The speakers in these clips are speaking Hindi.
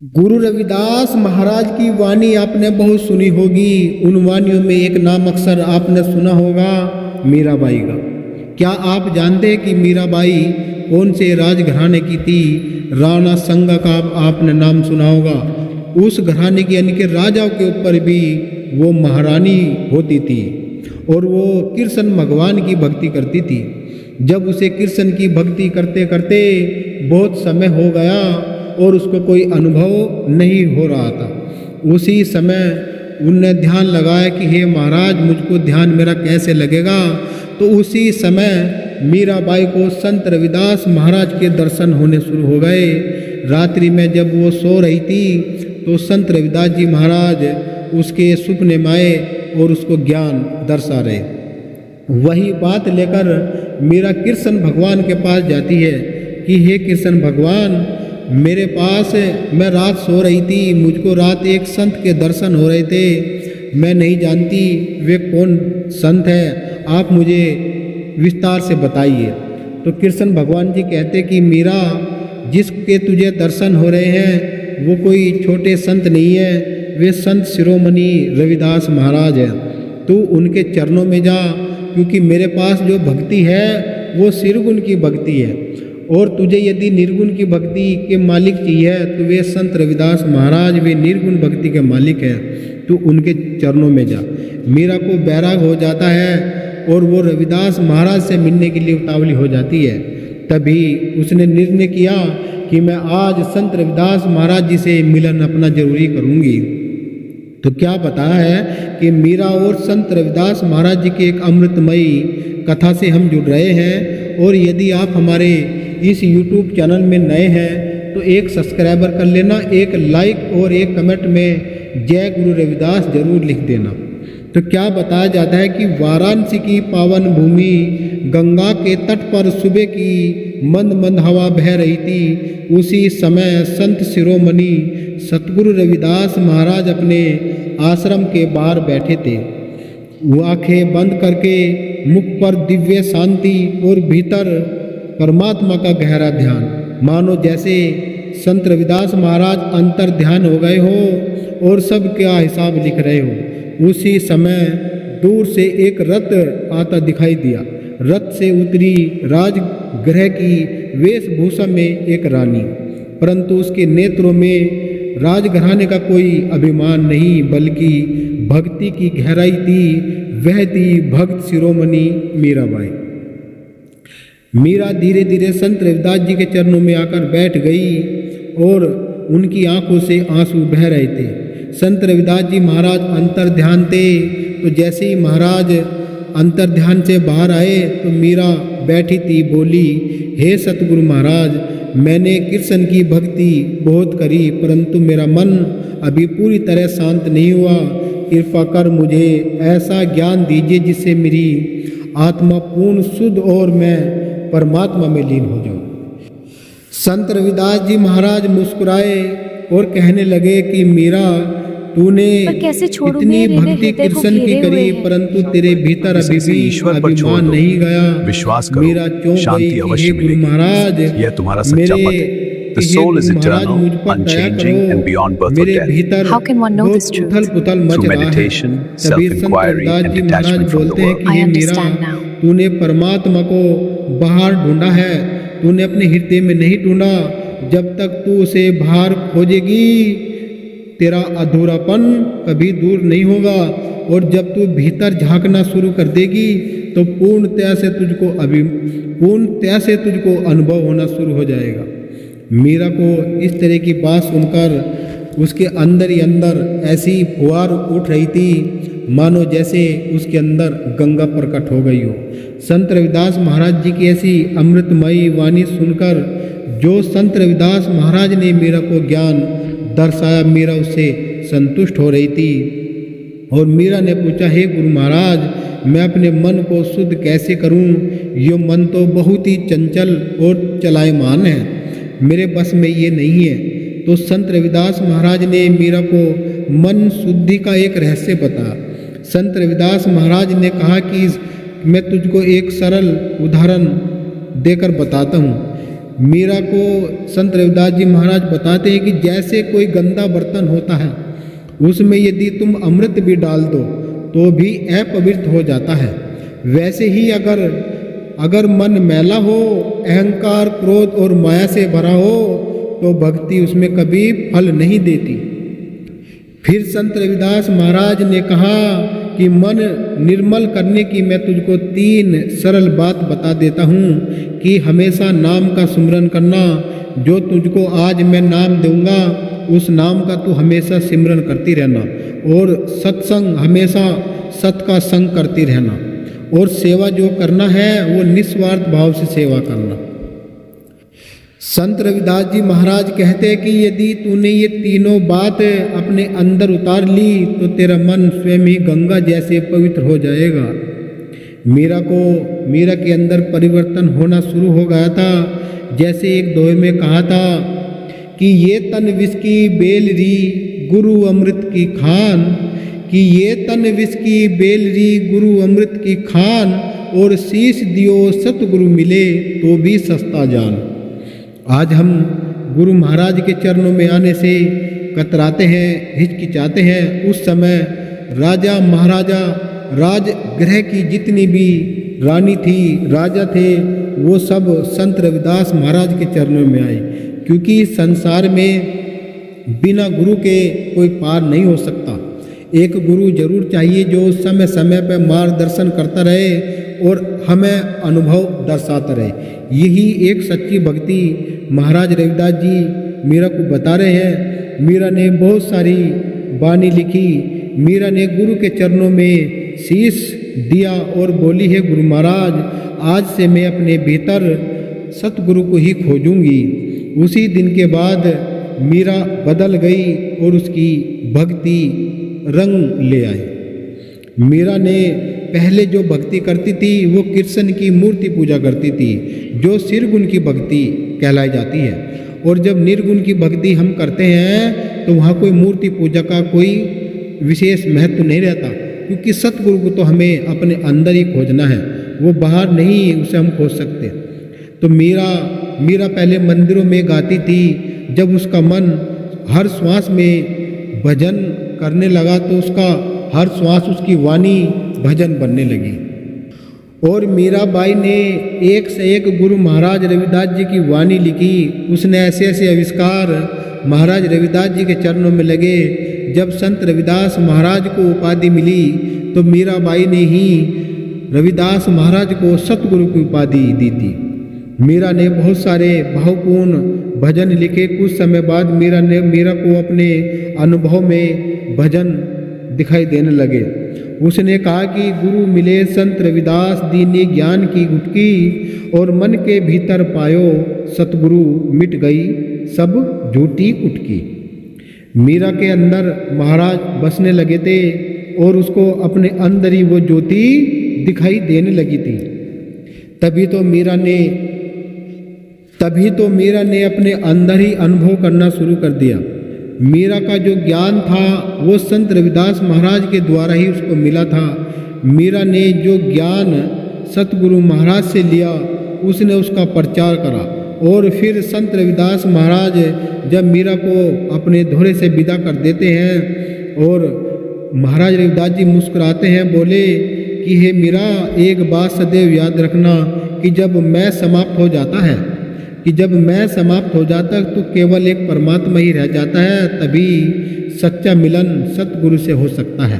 गुरु रविदास महाराज की वाणी आपने बहुत सुनी होगी। उन वाणियों में एक नाम अक्सर आपने सुना होगा, मीराबाई का। क्या आप जानते हैं कि मीराबाई कौन से राजघराने की थी? राणा संगा का आपने नाम सुना होगा। उस घराने की यानी कि राजाओं के ऊपर भी वो महारानी होती थी और वो कृष्ण भगवान की भक्ति करती थी। जब उसे कृष्ण की भक्ति करते करते बहुत समय हो गया और उसको कोई अनुभव नहीं हो रहा था, उसी समय उनने ध्यान लगाया कि हे महाराज, मुझको ध्यान मेरा कैसे लगेगा। तो उसी समय मीराबाई को संत रविदास महाराज के दर्शन होने शुरू हो गए। रात्रि में जब वो सो रही थी तो संत रविदास जी महाराज उसके सपने में आए और उसको ज्ञान दर्शा रहे। वही बात लेकर मीरा कृष्ण भगवान के पास जाती है कि हे कृष्ण भगवान, मेरे पास मैं रात सो रही थी, मुझको रात एक संत के दर्शन हो रहे थे। मैं नहीं जानती वे कौन संत है, आप मुझे विस्तार से बताइए। तो कृष्ण भगवान जी कहते कि मीरा, जिसके तुझे दर्शन हो रहे हैं वो कोई छोटे संत नहीं है, वे संत शिरोमणि रविदास महाराज हैं। तू उनके चरणों में जा, क्योंकि मेरे पास जो भक्ति है वो सिरगुण की भक्ति है और तुझे यदि निर्गुण की भक्ति के मालिक चाहिए तो वे संत रविदास महाराज वे निर्गुण भक्ति के मालिक हैं। तू उनके चरणों में जा। मीरा को बैराग हो जाता है और वो रविदास महाराज से मिलने के लिए उतावली हो जाती है। तभी उसने निर्णय किया कि मैं आज संत रविदास महाराज जी से मिलन अपना जरूरी करूँगी। तो क्या बताया है कि मीरा और संत रविदास महाराज जी की एक अमृतमयी कथा से हम जुड़ रहे हैं। और यदि आप हमारे इस YouTube चैनल में नए हैं तो एक सब्सक्राइबर कर लेना, एक लाइक और एक कमेंट में जय गुरु रविदास जरूर लिख देना। तो क्या बताया जाता है कि वाराणसी की पावन भूमि गंगा के तट पर सुबह की मंद मंद हवा बह रही थी। उसी समय संत शिरोमणि सतगुरु रविदास महाराज अपने आश्रम के बाहर बैठे थे। वो आंखें बंद करके मुख पर दिव्य शांति और भीतर परमात्मा का गहरा ध्यान, मानो जैसे संत रविदास महाराज अंतर ध्यान हो गए हो और सब क्या हिसाब लिख रहे हो। उसी समय दूर से एक रथ आता दिखाई दिया। रथ से उतरी राजगृह की वेशभूषा में एक रानी, परंतु उसके नेत्रों में राजघराने का कोई अभिमान नहीं, बल्कि भक्ति की गहराई थी। वह थी भक्त शिरोमणि मीराबाई। मीरा धीरे धीरे संत रविदास जी के चरणों में आकर बैठ गई और उनकी आंखों से आंसू बह रहे थे। संत रविदास जी महाराज अंतर ध्यान थे। तो जैसे ही महाराज अंतर ध्यान से बाहर आए तो मीरा बैठी थी, बोली, हे सतगुरु महाराज, मैंने कृष्ण की भक्ति बहुत करी, परंतु मेरा मन अभी पूरी तरह शांत नहीं हुआ। कृपा कर मुझे ऐसा ज्ञान दीजिए जिससे मेरी आत्मा पूर्ण शुद्ध और मैं परमात्मा में लीन हो जाऊं। संत रविदास जी महाराज मुस्कुराए और कहने लगे कि मीरा, तूने इतनी भक्ति कृष्ण की करी, परंतु तेरे भीतर अभी भी अभिमान नहीं गया। विश्वास करो, मीरा चौंक शांति गई, अवश्य हे गुरु मिलेगी। महाराज, यह तुम्हारा सच्चा पथ है। The soul is eternal, unchanging and beyond birth or death. How can one know this truth? Through meditation, self-inquiry and detachment from the world. I understand now. तूने परमात्मा को बाहर ढूंढा है, तूने अपने हृदय में नहीं ढूंढा। जब तक तू उसे बाहर खोजेगी तेरा अधूरापन कभी दूर नहीं होगा, और जब तू भीतर झांकना शुरू कर देगी तो पूर्णतया से तुझको अनुभव होना शुरू हो जाएगा। मीरा को इस तरह की बात सुनकर उसके अंदर ही अंदर ऐसी फुहार उठ रही थी, मानो जैसे उसके अंदर गंगा प्रकट हो गई हो। संत रविदास महाराज जी की ऐसी अमृतमयी वाणी सुनकर जो संत रविदास महाराज ने मीरा को ज्ञान दर्शाया, मीरा उससे संतुष्ट हो रही थी। और मीरा ने पूछा, हे गुरु महाराज, मैं अपने मन को शुद्ध कैसे करूं? ये मन तो बहुत ही चंचल और चलायमान है, मेरे बस में ये नहीं है। तो संत रविदास महाराज ने मीरा को मन शुद्धि का एक रहस्य बताया। संत रविदास महाराज ने कहा कि मैं तुझको एक सरल उदाहरण देकर बताता हूँ। मीरा को संत रविदास जी महाराज बताते हैं कि जैसे कोई गंदा बर्तन होता है, उसमें यदि तुम अमृत भी डाल दो तो भी अपवित्र हो जाता है, वैसे ही अगर मन मैला हो, अहंकार, क्रोध और माया से भरा हो तो भक्ति उसमें कभी फल नहीं देती। फिर संत रविदास महाराज ने कहा कि मन निर्मल करने की मैं तुझको 3 सरल बात बता देता हूँ कि हमेशा नाम का सिमरन करना। जो तुझको आज मैं नाम दूंगा उस नाम का तू हमेशा सिमरन करती रहना, और सत्संग, हमेशा सत का संग करती रहना, और सेवा जो करना है वो निस्वार्थ भाव से सेवा करना। संत रविदास जी महाराज कहते हैं कि यदि तूने ये तीनों बात अपने अंदर उतार ली तो तेरा मन स्वयं ही गंगा जैसे पवित्र हो जाएगा। मीरा के अंदर परिवर्तन होना शुरू हो गया था। जैसे एक दोहे में कहा था कि ये तन विष की बेल री गुरु अमृत की खान, कि ये तन विष की बेल री गुरु अमृत की खान, और शीश दियो सतगुरु मिले तो भी सस्ता जान। आज हम गुरु महाराज के चरणों में आने से कतराते हैं, हिचकिचाते हैं। उस समय राजा महाराजा, राजगृह की जितनी भी रानी थी, राजा थे, वो सब संत रविदास महाराज के चरणों में आए, क्योंकि संसार में बिना गुरु के कोई पार नहीं हो सकता। एक गुरु जरूर चाहिए जो समय समय पर मार्गदर्शन करता रहे और हमें अनुभव दर्शाता रहे। यही एक सच्ची भक्ति महाराज रविदास जी मीरा को बता रहे हैं। मीरा ने बहुत सारी वाणी लिखी। मीरा ने गुरु के चरणों में शीश दिया और बोली है, गुरु महाराज आज से मैं अपने भीतर सतगुरु को ही खोजूंगी। उसी दिन के बाद मीरा बदल गई और उसकी भक्ति रंग ले आई। मीरा ने पहले जो भक्ति करती थी वो कृष्ण की मूर्ति पूजा करती थी, जो निर्गुण की भक्ति कहलाई जाती है। और जब निर्गुण की भक्ति हम करते हैं तो वहाँ कोई मूर्ति पूजा का कोई विशेष महत्व नहीं रहता, क्योंकि सतगुरु को तो हमें अपने अंदर ही खोजना है, वो बाहर नहीं उसे हम खोज सकते। तो मीरा पहले मंदिरों में गाती थी। जब उसका मन हर श्वास में भजन करने लगा तो उसका हर श्वास, उसकी वाणी भजन बनने लगी। और मीराबाई ने एक से एक गुरु महाराज रविदास जी की वाणी लिखी। उसने ऐसे ऐसे आविष्कार महाराज रविदास जी के चरणों में लगे। जब संत रविदास महाराज को उपाधि मिली तो मीराबाई ने ही रविदास महाराज को सतगुरु की उपाधि दी थी। मीरा ने बहुत सारे भावपूर्ण भजन लिखे। कुछ समय बाद मीरा को अपने अनुभव में भजन दिखाई देने लगे। उसने कहा कि गुरु मिले संत रविदास दीने ज्ञान की गुटकी, और मन के भीतर पायो सतगुरु मिट गई सब झूठी कुटकी। मीरा के अंदर महाराज बसने लगे थे और उसको अपने अंदर ही वो ज्योति दिखाई देने लगी थी। तभी तो मीरा ने अपने अंदर ही अनुभव करना शुरू कर दिया। मीरा का जो ज्ञान था वो संत रविदास महाराज के द्वारा ही उसको मिला था। मीरा ने जो ज्ञान सतगुरु महाराज से लिया उसने उसका प्रचार करा, और फिर संत रविदास महाराज जब मीरा को अपने धोरे से विदा कर देते हैं और महाराज रविदास जी मुस्कुराते हैं, बोले कि हे मीरा, एक बात सदैव याद रखना कि जब मैं समाप्त हो जाता तो केवल एक परमात्मा ही रह जाता है, तभी सच्चा मिलन सतगुरु से हो सकता है।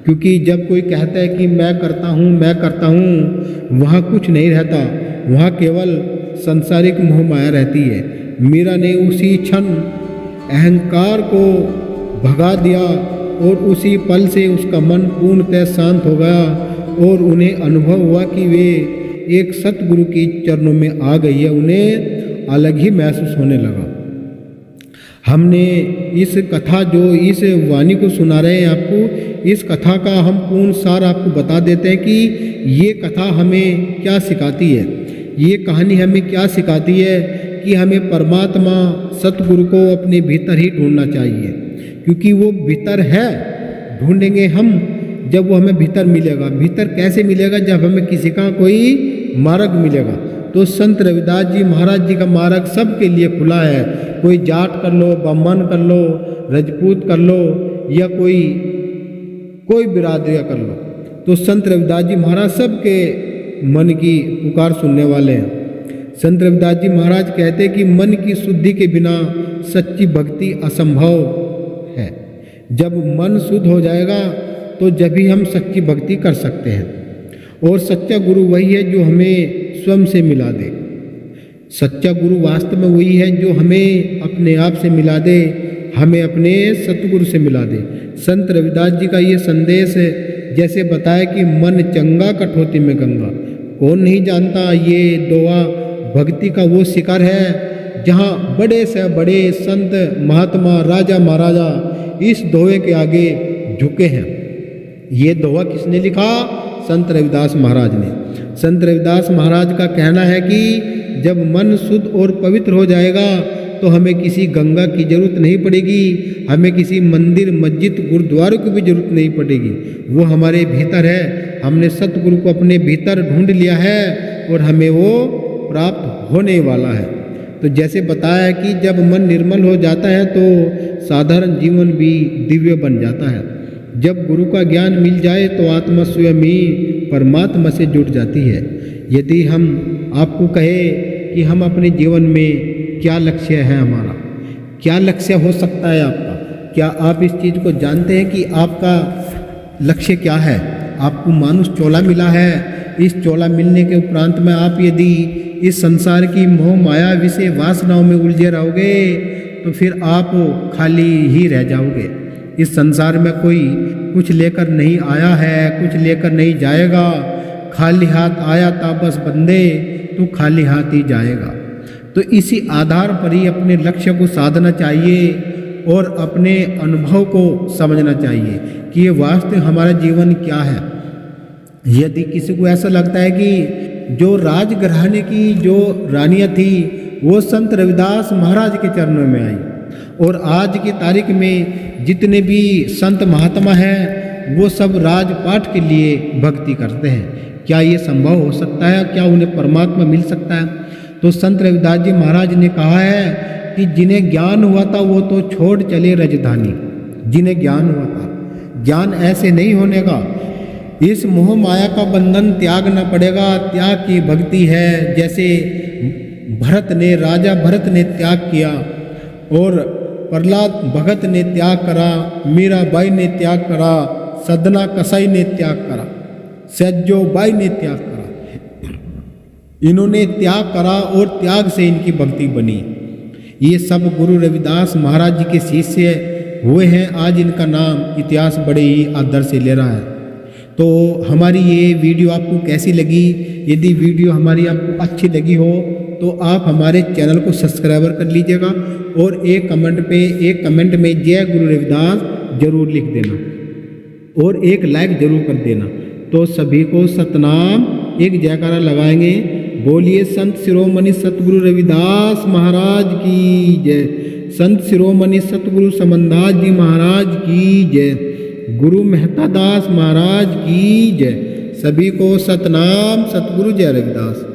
क्योंकि जब कोई कहता है कि मैं करता हूँ, वहाँ कुछ नहीं रहता, वहाँ केवल संसारिक मोह माया रहती है। मीरा ने उसी क्षण अहंकार को भगा दिया और उसी पल से उसका मन पूर्णतः शांत हो गया, और उन्हें अनुभव हुआ कि वे एक सतगुरु की चरणों में आ गई है। उन्हें अलग ही महसूस होने लगा। हमने इस कथा, जो इस वाणी को सुना रहे हैं आपको, इस कथा का हम पूर्ण सार आपको बता देते हैं कि ये कथा हमें क्या सिखाती है। ये कहानी हमें क्या सिखाती है कि हमें परमात्मा सतगुरु को अपने भीतर ही ढूंढना चाहिए, क्योंकि वो भीतर है। ढूंढेंगे हम जब वो हमें भीतर मिलेगा। भीतर कैसे मिलेगा? जब हमें किसी का कोई मार्ग मिलेगा। तो संत रविदास जी महाराज जी का मार्ग सबके लिए खुला है। कोई जाट कर लो, ब्राह्मण कर लो, राजपूत कर लो या कोई बिरादरिया कर लो, तो संत रविदास जी महाराज सबके मन की पुकार सुनने वाले हैं। संत रविदास जी महाराज कहते हैं कि मन की शुद्धि के बिना सच्ची भक्ति असंभव है। जब मन शुद्ध हो जाएगा तो जब ही हम सच्ची भक्ति कर सकते हैं। और सच्चा गुरु वही है जो हमें स्वयं से मिला दे। सच्चा गुरु वास्तव में वही है जो हमें अपने आप से मिला दे, हमें अपने सतगुरु से मिला दे। संत रविदास जी का ये संदेश जैसे बताया कि मन चंगा कठौती में गंगा। कौन नहीं जानता ये दोहा भक्ति का वो शिखर है जहाँ बड़े से बड़े संत महात्मा राजा महाराजा इस दोहे के आगे झुके हैं। ये दोहा किसने लिखा? संत रविदास महाराज ने। संत रविदास महाराज का कहना है कि जब मन शुद्ध और पवित्र हो जाएगा तो हमें किसी गंगा की जरूरत नहीं पड़ेगी, हमें किसी मंदिर मस्जिद गुरुद्वारों की भी जरूरत नहीं पड़ेगी। वो हमारे भीतर है। हमने सतगुरु को अपने भीतर ढूंढ लिया है और हमें वो प्राप्त होने वाला है। तो जैसे बताया कि जब मन निर्मल हो जाता है तो साधारण जीवन भी दिव्य बन जाता है। जब गुरु का ज्ञान मिल जाए तो आत्मा स्वयं ही परमात्मा से जुड़ जाती है। यदि हम आपको कहे कि हम अपने जीवन में क्या लक्ष्य है, हमारा क्या लक्ष्य हो सकता है आपका, क्या आप इस चीज़ को जानते हैं कि आपका लक्ष्य क्या है? आपको मानुष चोला मिला है। इस चोला मिलने के उपरांत में आप यदि इस संसार की मोह माया विषय वासनाओं में उलझे रहोगे तो फिर आप खाली ही रह जाओगे। इस संसार में कोई कुछ लेकर नहीं आया है, कुछ लेकर नहीं जाएगा। खाली हाथ आया था बस बंदे, तो खाली हाथ ही जाएगा। तो इसी आधार पर ही अपने लक्ष्य को साधना चाहिए और अपने अनुभव को समझना चाहिए कि ये वास्तव हमारा जीवन क्या है। यदि किसी को ऐसा लगता है कि जो राजघराने की जो रानियाँ थी वो संत रविदास महाराज के चरणों में आई और आज की तारीख में जितने भी संत महात्मा हैं वो सब राजपाट के लिए भक्ति करते हैं, क्या ये संभव हो सकता है? क्या उन्हें परमात्मा मिल सकता है? तो संत रविदास जी महाराज ने कहा है कि जिन्हें ज्ञान हुआ था वो तो छोड़ चले राजधानी। जिन्हें ज्ञान हुआ था, ज्ञान ऐसे नहीं होने का। इस मोह माया का बंधन त्यागना पड़ेगा। त्याग की भक्ति है। जैसे राजा भरत ने त्याग किया और प्रहलाद भगत ने त्याग करा, मीराबाई ने त्याग करा, सदना कसाई ने त्याग करा, सज्जो बाई ने त्याग करा। इन्होंने त्याग करा और त्याग से इनकी भक्ति बनी। ये सब गुरु रविदास महाराज जी के शिष्य हुए हैं। आज इनका नाम इतिहास बड़े ही आदर से ले रहा है। तो हमारी ये वीडियो आपको कैसी लगी? यदि वीडियो हमारी आपको अच्छी लगी हो तो आप हमारे चैनल को सब्सक्राइबर कर लीजिएगा और एक कमेंट में जय गुरु रविदास जरूर लिख देना और एक लाइक जरूर कर देना। तो सभी को सतनाम एक जयकारा लगाएंगे। बोलिए संत शिरोमणि सतगुरु रविदास महाराज की जय। संत शिरोमणि सतगुरु समनदास जी महाराज की जय। गुरु मेहता दास महाराज की जय। सभी को सतनाम सतगुरु जय रविदास।